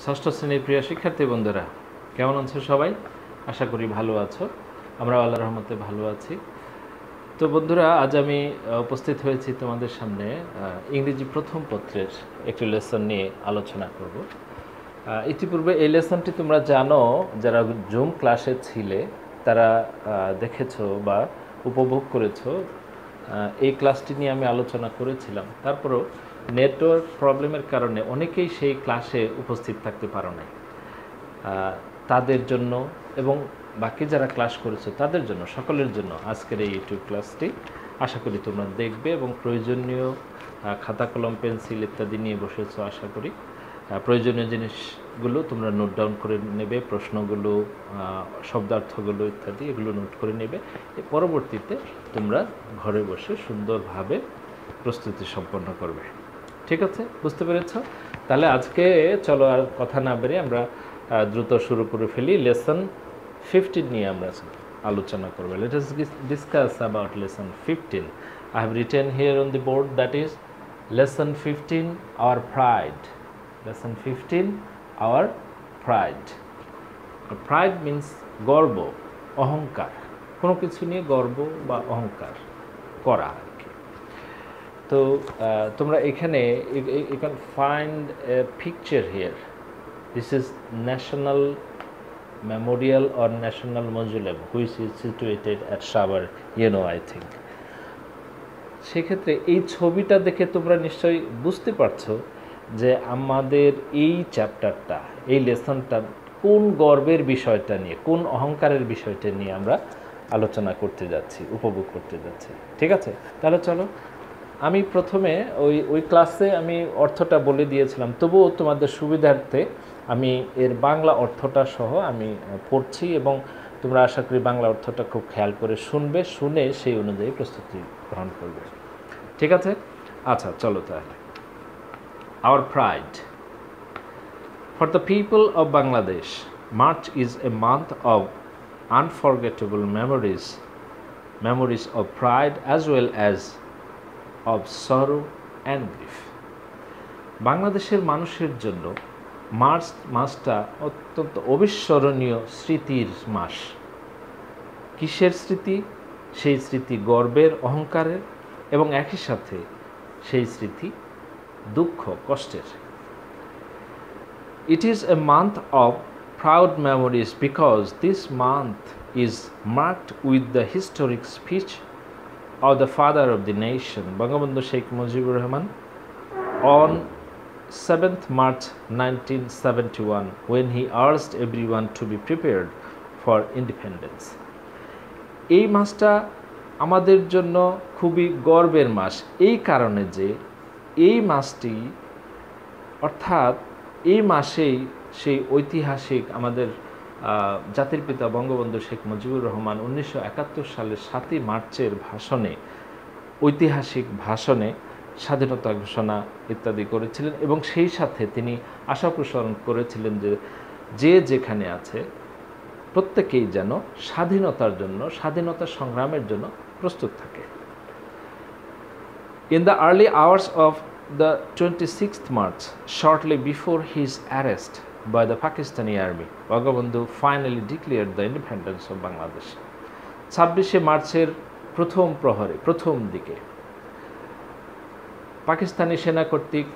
ষষ্ঠ শ্রেণীর প্রিয় শিক্ষার্থী বন্ধুরা, কেমন আছো সবাই? আশা করি ভালো আছো। আমরা আল্লাহর রহমতে ভালো আছি। তো বন্ধুরা, আজ আমি উপস্থিত হয়েছি তোমাদের সামনে ইংরেজি প্রথম পত্রের একটি লেসন নিয়ে আলোচনা করব। ইতিপূর্বে এই লেসনটি তোমরা জানো, যারা জুম ক্লাসে ছিলে তারা দেখেছো বা উপভোগ করেছো। এই ক্লাসটি নিয়ে আমি আলোচনা করেছিলাম। তারপরেও নেটওয়ার্ক প্রবলেমের কারণে অনেকেই সেই ক্লাসে উপস্থিত থাকতে পারো নাই। তাদের জন্য এবং বাকি যারা ক্লাস করেছো তাদের জন্য, সকলের জন্য আজকের এই ইউটিউব ক্লাসটি আশা করি তোমরা দেখবে এবং প্রয়োজনীয় খাতা কলম পেন্সিল ইত্যাদি নিয়ে বসেছো। আশা করি প্রয়োজনীয় জিনিসগুলো তোমরা নোট ডাউন করে নেবে, প্রশ্নগুলো, শব্দার্থগুলো ইত্যাদি এগুলো নোট করে নেবে। পরবর্তীতে তোমরা ঘরে বসে সুন্দরভাবে প্রস্তুতি সম্পন্ন করবে। ঠিক আছে, বুঝতে পেরেছ? তাহলে আজকে চলো আর কথা না বেরিয়ে আমরা দ্রুত শুরু করে ফেলি। লেসন 15 নিয়ে আমরা আলোচনা করব। Let us discuss about lesson 15. I have written here on the board, that is lesson 15, our pride. Lesson 15, our pride. Pride means গর্ব, অহংকার, কোনো কিছু নিয়ে গর্ব বা অহংকার করা। তো তোমরা এখানে you can find a picture here. This is National Memorial or National Mausoleum which is situated at Sabar, I think. সেক্ষেত্রে এই ছবিটা দেখে তোমরা নিশ্চয়ই বুঝতে পারছো যে আমাদের এই চ্যাপ্টারটা, এই লেসনটা কোন গর্বের বিষয়টা নিয়ে, কোন অহংকারের বিষয়টা নিয়ে আমরা আলোচনা করতে যাচ্ছি, উপভোগ করতে যাচ্ছি। ঠিক আছে, তাহলে চলো। আমি প্রথমে ওই ক্লাসে আমি অর্থটা বলে দিয়েছিলাম, তবুও তোমাদের সুবিধার্থে আমি এর বাংলা অর্থটা সহ আমি পড়ছি এবং তোমরা আশা করি বাংলা অর্থটা খুব খেয়াল করে শুনবে, শুনে সেই অনুযায়ী প্রস্তুতি গ্রহণ করবে। ঠিক আছে, আচ্ছা চলো তাহলে। Our pride. For the people of Bangladesh, March is a month of unforgettable memories of pride as well as of sorrow and grief. বাংলাদেশের মানুষের জন্য মার্চ মাসটা অত্যন্ত অবিস্মরণীয় স্মৃতির মাস। কিসের স্মৃতি? সেই স্মৃতি গর্বের, অহংকারের এবং একই সাথে সেই স্মৃতি দুঃখ, কষ্টের। It is a month of proud memories because this month is marked with the historic speech of the father of the nation, Bangabandhu Sheikh Mujibur Rahman, on 7th March 1971, when he urged everyone to be prepared for independence. এই মাসটা আমাদের জন্য খুবই গর্বের মাস, এই কারণে যে এই মাসটি, অর্থাৎ এই মাসেই সেই ঐতিহাসিক আমাদের জাতির পিতা বঙ্গবন্ধু শেখ মুজিবুর রহমান 1971 সালের 7ই মার্চের ভাষণে, ঐতিহাসিক ভাষণে স্বাধীনতা ঘোষণা ইত্যাদি করেছিলেন এবং সেই সাথে তিনি আশা পোষণ করেছিলেন যে যেখানে আছে প্রত্যেকেই যেন স্বাধীনতার জন্য, স্বাধীনতা সংগ্রামের জন্য প্রস্তুত থাকে। In the early hours of the 26th March, shortly before his arrest by the Pakistani army, Bangabandhu finally declared the independence of Bangladesh. 26শে মার্চের প্রথম প্রহরে, প্রথম দিকে পাকিস্তানি সেনা কর্তৃক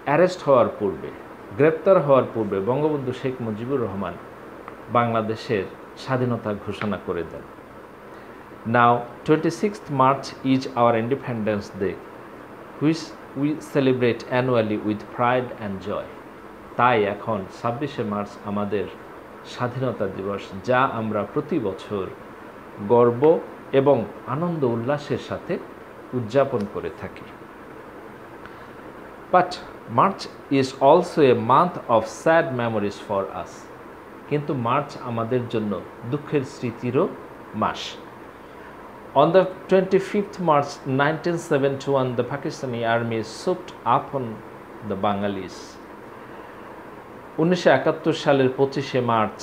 অ্যারেস্ট হওয়ার পূর্বে, গ্রেপ্তার হওয়ার পূর্বে বঙ্গবন্ধু শেখ মুজিবুর রহমান বাংলাদেশের স্বাধীনতা ঘোষণা করে দেন। Now 26th March is our Independence Day, which we celebrate annually with pride and joy. তাই এখন 26শে মার্চ আমাদের স্বাধীনতা দিবস, যা আমরা প্রতি বছর গর্ব এবং আনন্দ উল্লাসের সাথে উদযাপন করে থাকি। But March is also a month of sad memories for us. কিন্তু মার্চ আমাদের জন্য দুঃখের স্মৃতিরও মাস। On the 25th March 1971, the Pakistani army swooped upon the Bengalis. 1971 সালের 25শে মার্চ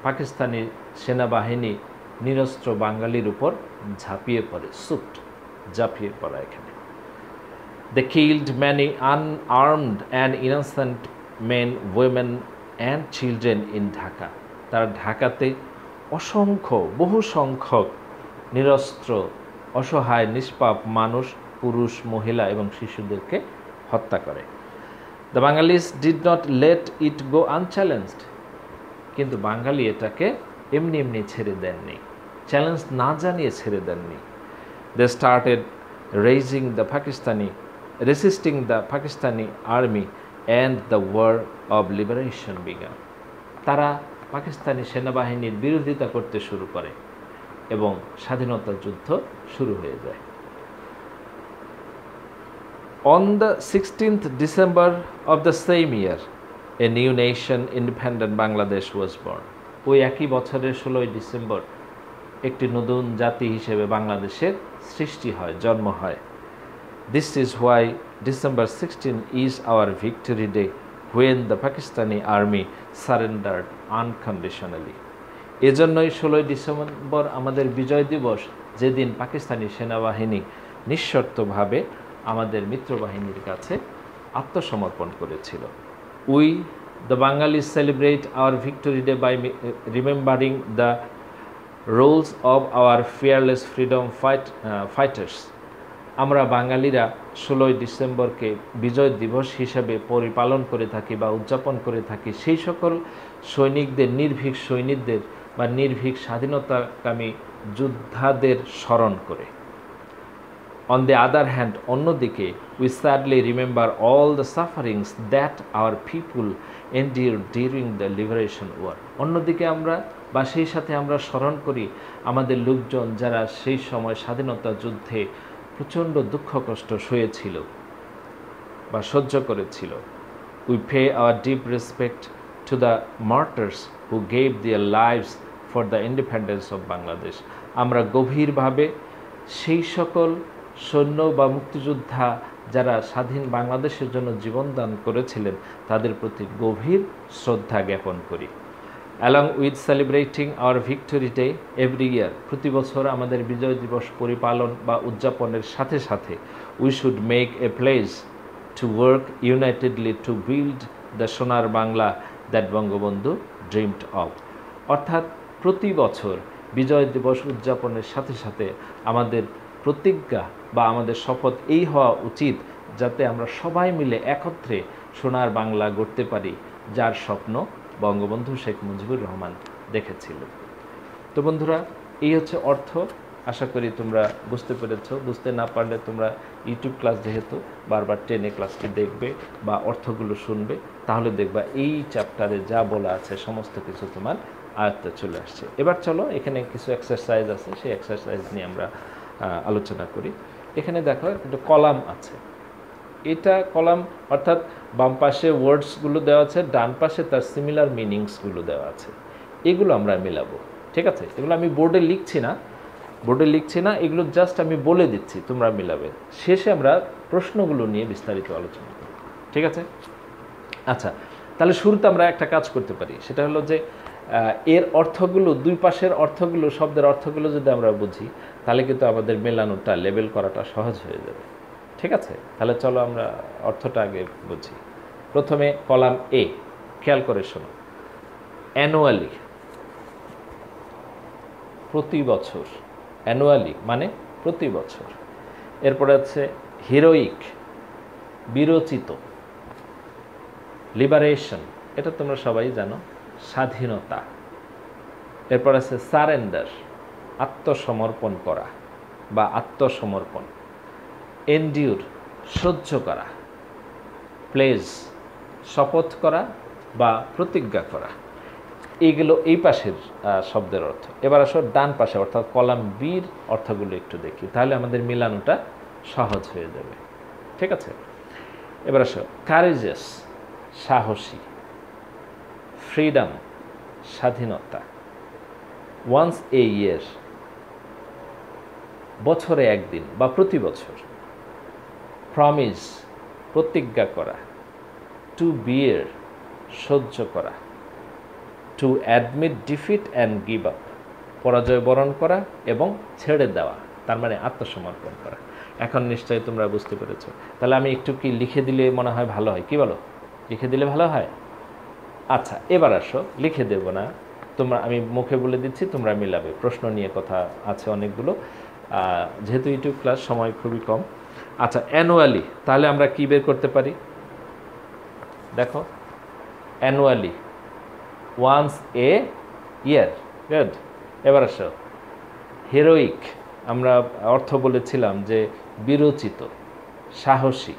পাকিস্তানি সেনাবাহিনী নিরস্ত্র বাঙালির উপর ঝাঁপিয়ে পড়ে। সুপ্ট, ঝাঁপিয়ে পড়া এখানে। They killed many unarmed and innocent men, women and children in Dhaka. তারা ঢাকাতে অসংখ্য বহু সংখ্যক নিরস্ত্র অসহায় নিষ্পাপ মানুষ পুরুষ মহিলা এবং শিশুদেরকে হত্যা করে। The Bengalis did not let it go unchallenged, কিন্তু বাঙালি এটাকে এমনি এমনি ছেড়ে দেননি, চ্যালেঞ্জ না জানিয়ে ছেড়ে দেননি। They started resisting the Pakistani army and the war of liberation began. তারা পাকিস্তানি সেনাবাহিনীর বিরোধিতা করতে শুরু করে এবং স্বাধীনতা যুদ্ধ শুরু হয়ে যায়। On the 16th December of the same year, a new nation, independent Bangladesh, was born. ওই একই বছরের 16 ডিসেম্বর একটি নতুন জাতি হিসেবে বাংলাদেশের সৃষ্টি হয়, জন্ম হয়। This is why December 16 is our victory day, when the Pakistani army surrendered unconditionally. এজন্যই 16 ডিসেম্বর আমাদের বিজয় দিবস, যেদিন পাকিস্তানি সেনাবাহিনী নিঃশর্তভাবে আমাদের মিত্রবাহিনীর কাছে আত্মসমর্পণ করেছিল। We the Bengalis celebrate our victory day by remembering the roles of our fearless freedom fighters. আমরা বাঙালিরা 16 ডিসেম্বরকে বিজয় দিবস হিসেবে পরিপালন করে থাকি বা উদযাপন করে থাকি সেই সকল সৈনিকদের, নির্ভীক সৈনিকদের বা নির্ভীক স্বাধীনতাকামী যোদ্ধাদের স্মরণ করে। On the other hand, অন্যদিকে we sadly remember all the sufferings that our people endured during the liberation war. অন্যদিকে আমরা বা সেই সাথে আমরা স্মরণ করি আমাদের লোকজন যারা সেই সময় স্বাধীনতা যুদ্ধে প্রচণ্ড দুঃখ কষ্ট সয়েছিল বা সহ্য করেছিল। We pay our deep respect to the martyrs who gave their lives for the independence of Bangladesh. আমরা গভীরভাবে সেই সকল সৈন্য বা মুক্তিযোদ্ধা যারা স্বাধীন বাংলাদেশের জন্য জীবনদান করেছিলেন তাদের প্রতি গভীর শ্রদ্ধা জ্ঞাপন করি। Along with celebrating our victory day every year, প্রতি বছর আমাদের বিজয় দিবস পরিপালন বা উদযাপনের সাথে সাথে we should make a pledge to work unitedly to build the সোনার Bangla that Bangabandhu dreamed of. অর্থাৎ প্রতি বছর বিজয় দিবস উদযাপনের সাথে সাথে আমাদের প্রতিজ্ঞা বা আমাদের শপথ এই হওয়া উচিত যাতে আমরা সবাই মিলে একত্রে সোনার বাংলা গড়তে পারি, যার স্বপ্ন বঙ্গবন্ধু শেখ মুজিবুর রহমান দেখেছিলেন। তো বন্ধুরা, এই হচ্ছে অর্থ। আশা করি তোমরা বুঝতে পেরেছো। বুঝতে না পারলে তোমরা ইউটিউব ক্লাস যেহেতু বারবার টেনে ক্লাসটি দেখবে বা অর্থগুলো শুনবে, তাহলে দেখবা এই চ্যাপ্টারে যা বলা আছে সমস্ত কিছু তোমার আয়ত্তে চলে আসছে। এবার চলো, এখানে কিছু এক্সারসাইজ আছে, সেই এক্সারসাইজ নিয়ে আমরা আলোচনা করি। এখানে দেখো একটা কলাম আছে, এটা কলাম অর্থাৎ বাম পাশে ওয়ার্ডসগুলো দেওয়া আছে, ডান পাশে তার সিমিলার মিনিংসগুলো দেওয়া আছে। এগুলো আমরা মেলাবো, ঠিক আছে? এগুলো আমি বোর্ডে লিখছি না, এগুলো জাস্ট আমি বলে দিচ্ছি, তোমরা মিলাবে। শেষে আমরা প্রশ্নগুলো নিয়ে বিস্তারিত আলোচনা করি, ঠিক আছে? আচ্ছা, তাহলে শুরুতে আমরা একটা কাজ করতে পারি, সেটা হলো যে এর অর্থগুলো, দুই পাশের অর্থগুলো, শব্দের অর্থগুলো যদি আমরা বুঝি তাহলে কিন্তু আমাদের মেলানোটা, লেবেল করাটা সহজ হয়ে যাবে, ঠিক আছে? তাহলে চলো আমরা অর্থটা আগে বুঝি। প্রথমে কলাম এ, খেয়াল করে শোনো। অ্যানুয়ালি, প্রতি বছর। অ্যানুয়ালি মানে প্রতি বছর। এরপরে আছে হিরোইক, বিরচিত। লিবারেশন, এটা তোমরা সবাই জানো, স্বাধীনতা। এরপর আছে সারেন্ডার, আত্মসমর্পণ করা বা আত্মসমর্পণ। এন্ডিউর, সহ্য করা। প্লেজ, শপথ করা বা প্রতিজ্ঞা করা। এইগুলো এই পাশের শব্দের অর্থ। এবার আসো ডান পাশে, অর্থাৎ কলাম বির অর্থগুলো একটু দেখি, তাহলে আমাদের মিলানোটা সহজ হয়ে যাবে, ঠিক আছে? এবার আসো কারেজিয়াস, সাহসী। ফ্রিডম, স্বাধীনতা। ওয়ান্স এ ইয়ার, বছরে একদিন বা প্রতি বছর। প্রমিস, প্রতিজ্ঞা করা। টু বিয়ার, সহ্য করা। To admit defeat and give up, পরাজয় বরণ করা এবং ছেড়ে দেওয়া, তার মানে আত্মসমর্পণ করা। এখন নিশ্চয়ই তোমরা বুঝতে পেরেছো। তাহলে আমি একটু কি লিখে দিলে মনে হয় ভালো হয়, কি বলো? লিখে দিলে ভালো হয়। আচ্ছা, এবার আসো, লিখে দেব না, তোমরা, আমি মুখে বলে দিচ্ছি, তোমরা মিলাবে। প্রশ্ন নিয়ে কথা আছে অনেকগুলো, যেহেতু ইউটিউব ক্লাস, সময় খুবই কম। আচ্ছা, অ্যানুয়ালি, তাহলে আমরা কি বের করতে পারি? দেখো, annually, once a year. Good. এবার আসো, হেরোইক, আমরা অর্থ বলেছিলাম যে বিরচিত, সাহসী।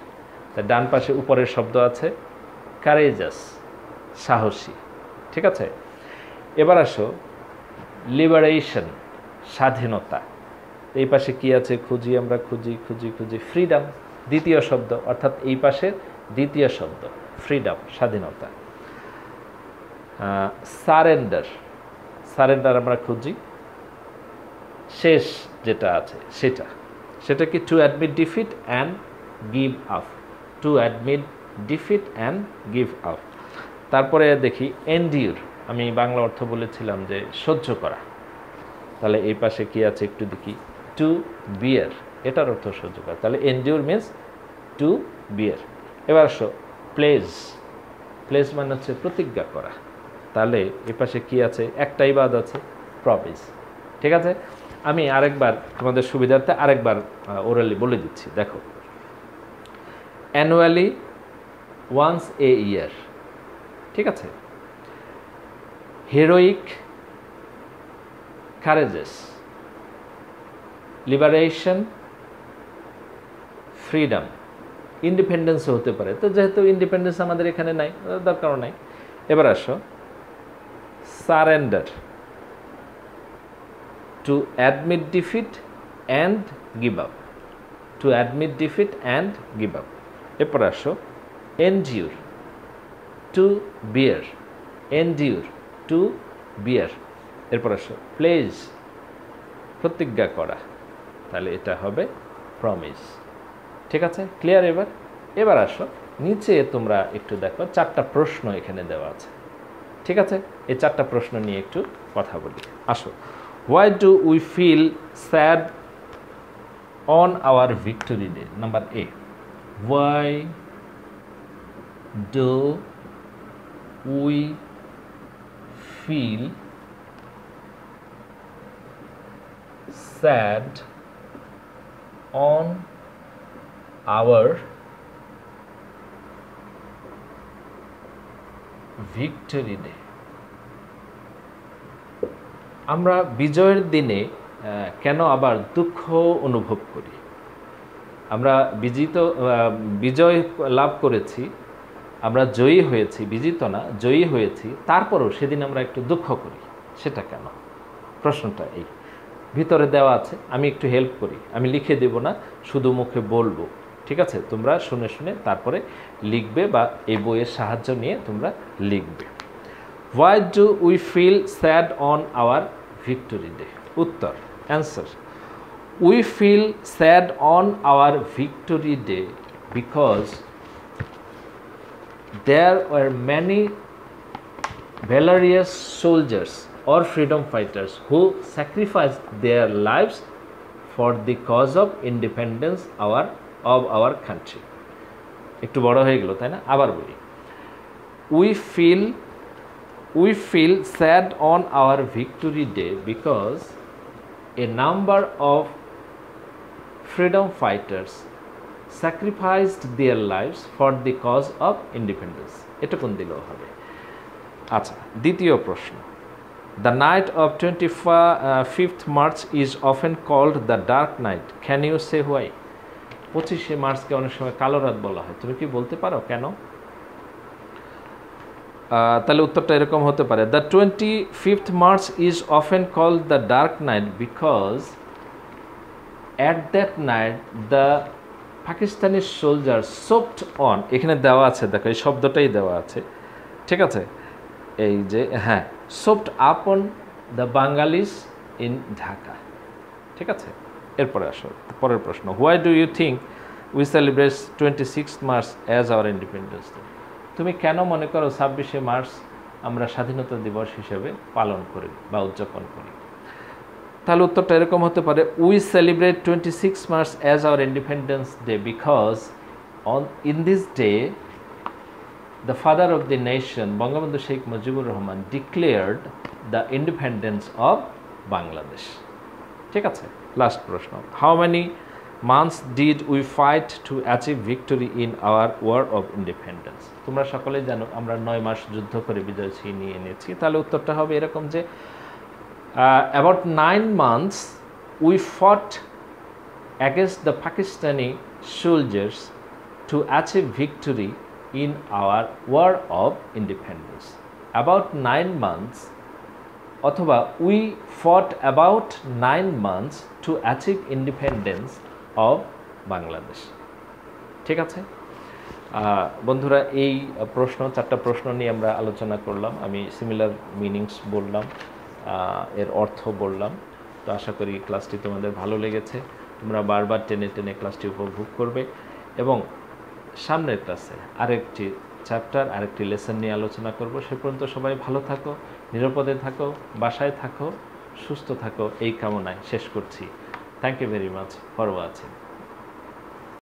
ডান পাশে উপরের শব্দ আছে কারেজাস, সাহসী। ঠিক আছে, এবার আসো লিবারেশন, স্বাধীনতা। এই পাশে কি আছে? খুঁজি, আমরা খুঁজি খুঁজি খুঁজি, ফ্রিডম, দ্বিতীয় শব্দ, অর্থাৎ এই পাশের দ্বিতীয় শব্দ, ফ্রিডম, স্বাধীনতা। সারেন্ডার, সারেন্ডার আমরা খুঁজি, শেষ যেটা আছে সেটা কি? To admit defeat and give up, to admit defeat and give up. তারপরে দেখি এন্ডিউর, আমি বাংলা অর্থ বলেছিলাম যে সহ্য করা, তাহলে এই পাশে কি আছে একটু দেখি, টু বিয়ার, এটার অর্থ সহ্য করা, তাহলে এন্ডিউর মিন্স টু বিয়ার। এবার আসো প্লেজ, প্লেজ মানে হচ্ছে প্রতিজ্ঞা করা, তাহলে এই পাশে কি আছে? একটাই বাদ আছে, প্রমিস। ঠিক আছে, আমি আরেকবার তোমাদের সুবিধার্থে আরেকবার ওরালি বলে দিচ্ছি। দেখো, অ্যানুয়ালি, ওয়ান্স এ ইয়ার। ঠিক আছে, হেরোইক, কারেজেস, লিবারেশন, ফ্রিডম, ইন্ডিপেন্ডেন্সও হতে পারে, তো যেহেতু ইন্ডিপেন্ডেন্স আমাদের এখানে নাই, দরকারও নাই। এবার আসো surrender, to admit defeat and give up, to admit defeat and give up. এরপর আসো এনডিউর, টু বিয়ার, এনডিউর, টু বিয়ার। এরপর আসো প্লেজ, প্রতিজ্ঞা করা, তাহলে এটা হবে প্রমিস। ঠিক আছে, ক্লিয়ার? এবার আসো নিচে, তোমরা একটু দেখো, 4টা প্রশ্ন এখানে দেওয়া আছে। ঠিক আছে, এই 4টা প্রশ্ন নিয়ে একটু কথা বলি। আসো, why do we feel sad on our victory day? Number A, why do we feel sad on our victory day? আমরা বিজয়ের দিনে কেন আবার দুঃখ অনুভব করি? আমরা বিজয় লাভ করেছি, আমরা জয়ী হয়েছি, বিজিত না, জয়ী হয়েছি, তারপরেও সেদিন আমরা একটু দুঃখ করি, সেটা কেন? প্রশ্নটা এই ভিতরে দেওয়া আছে, আমি একটু হেল্প করি, আমি লিখে দেব না, শুধু মুখে বলবো। ঠিক আছে, তোমরা শুনে শুনে তারপরে লিখবে, বা এই বইয়ের সাহায্য নিয়ে তোমরা লিখবে। Why do we feel sad on our victory day? উত্তর, answer, we feel sad on our victory day because there were many valorous soldiers or freedom fighters who sacrificed their lives for the cause of independence of our country. একটু বড় হয়ে গেল, তাই না? আবার বলি, we feel sad on our victory day because a number of freedom fighters sacrificed their lives for the cause of independence. এটা কোন দিলেও হবে। আচ্ছা, দ্বিতীয় প্রশ্ন, the night of 25th March is often called the dark night. Can you say why? 25শে মার্চকে অনেক সময় কালো রাত বলা হয়, তুমি কি বলতে পারো কেন? তাহলে উত্তরটা এরকম হতে পারে, the 25th March is often called the dark night because at that night the Pakistani soldier সোপড on, এখানে দেওয়া আছে, দেখো এই শব্দটাই দেওয়া আছে। ঠিক আছে, এই যে হ্যাঁ, সোপড আপন দ্য বাঙালিস ইন ঢাকা। ঠিক আছে, এরপরে আসো পরের প্রশ্ন, why do you think we celebrate 26 March as our independence day? তুমি কেন মনে করো 26শে মার্চ আমরা স্বাধীনতা দিবস হিসেবে পালন করি বা উদযাপন করি? তাহলে উত্তরটা এরকম হতে পারে, we celebrate 26 March as our independence day because in this day the father of the nation, Bangabandhu Sheikh Mujibur Rahman, declared the independence of Bangladesh. ঠিক আছে, লাস্ট প্রশ্ন, how many months did we fight to achieve victory in our war of independence? তোমরা সকলেই জানো আমরা 9 মাস যুদ্ধ করে বিজয় ছিনিয়ে এনেছি। তাহলে উত্তরটা হবে এরকম যে অ্যাবাউট 9 months উই ফট against the Pakistani soldiers to achieve victory in our war of independence. About 9 months অথবা we fought about 9 months to achieve independence of Bangladesh. ঠিক আছে বন্ধুরা, এই প্রশ্ন 4টা প্রশ্ন নিয়ে আমরা আলোচনা করলাম। আমি সিমিলার মিনিংস বললাম, এর অর্থ বললাম। তো আশা করি ক্লাসটি তোমাদের ভালো লেগেছে, তোমরা বারবার টেনে টেনে ক্লাসটি উপভোগ করবে এবং সামনের ক্লাসে আরেকটি চ্যাপ্টার আরেকটি লেসন নিয়ে আলোচনা করব। সে পর্যন্ত সবাই ভালো থাকো, নিরাপদে থাকো, বাসায় থাকো, সুস্থ থাকো, এই কামনায় শেষ করছি। Thank you very much for watching.